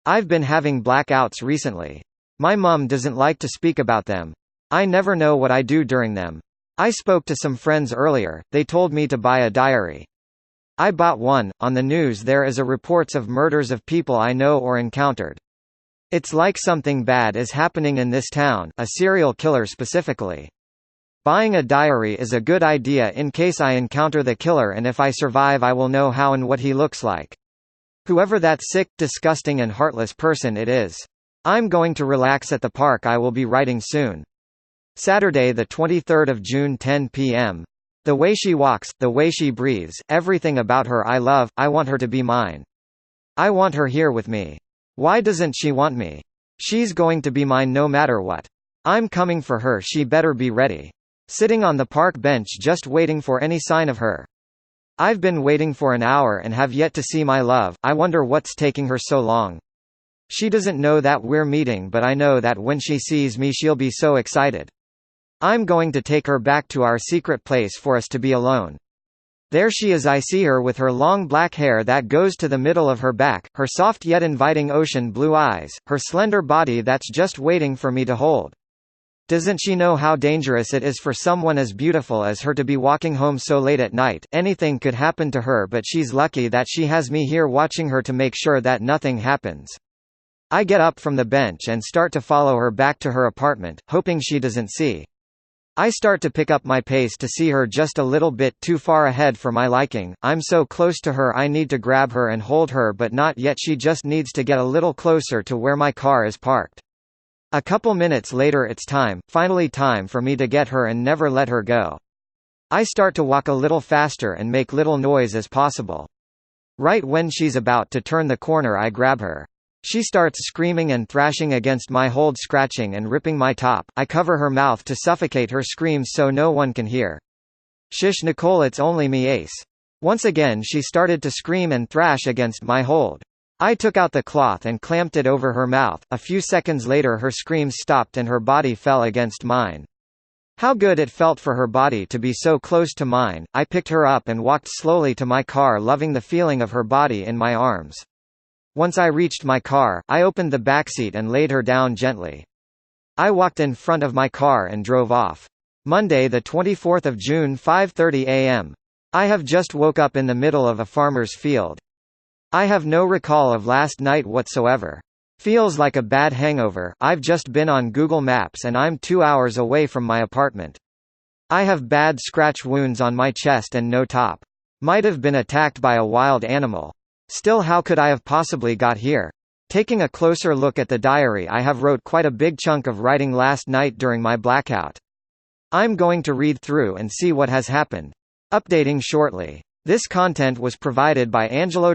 I've been having blackouts recently. My mum doesn't like to speak about them. I never know what I do during them. I spoke to some friends earlier, they told me to buy a diary. I bought one. On the news there is a reports of murders of people I know or encountered. It's like something bad is happening in this town, a serial killer specifically. Buying a diary is a good idea in case I encounter the killer, and if I survive I will know how and what he looks like. Whoever that sick, disgusting and heartless person it is. I'm going to relax at the park. I will be writing soon. Saturday the 23rd of June 10 p.m. The way she walks, the way she breathes, everything about her I love. I want her to be mine. I want her here with me. Why doesn't she want me? She's going to be mine no matter what. I'm coming for her, she better be ready. Sitting on the park bench just waiting for any sign of her. I've been waiting for an hour and have yet to see my love. I wonder what's taking her so long. She doesn't know that we're meeting, but I know that when she sees me she'll be so excited. I'm going to take her back to our secret place for us to be alone. There she is. I see her with her long black hair that goes to the middle of her back, her soft yet inviting ocean blue eyes, her slender body that's just waiting for me to hold. Doesn't she know how dangerous it is for someone as beautiful as her to be walking home so late at night? Anything could happen to her, but she's lucky that she has me here watching her to make sure that nothing happens. I get up from the bench and start to follow her back to her apartment, hoping she doesn't see. I start to pick up my pace to see her just a little bit too far ahead for my liking. I'm so close to her I need to grab her and hold her, but not yet. She just needs to get a little closer to where my car is parked. A couple minutes later it's time, finally time for me to get her and never let her go. I start to walk a little faster and make little noise as possible. Right when she's about to turn the corner I grab her. She starts screaming and thrashing against my hold, scratching and ripping my top. I cover her mouth to suffocate her screams so no one can hear. Shush Nicole, it's only me, Ace. Once again she started to scream and thrash against my hold. I took out the cloth and clamped it over her mouth. A few seconds later her screams stopped and her body fell against mine. How good it felt for her body to be so close to mine. I picked her up and walked slowly to my car, loving the feeling of her body in my arms. Once I reached my car, I opened the backseat and laid her down gently. I walked in front of my car and drove off. Monday the 24th of June 5:30 a.m. I have just woke up in the middle of a farmer's field. I have no recall of last night whatsoever. Feels like a bad hangover. I've just been on Google Maps and I'm 2 hours away from my apartment. I have bad scratch wounds on my chest and no top. Might have been attacked by a wild animal. Still, how could I have possibly got here? Taking a closer look at the diary, I have wrote quite a big chunk of writing last night during my blackout. I'm going to read through and see what has happened. Updating shortly. This content was provided by Angelo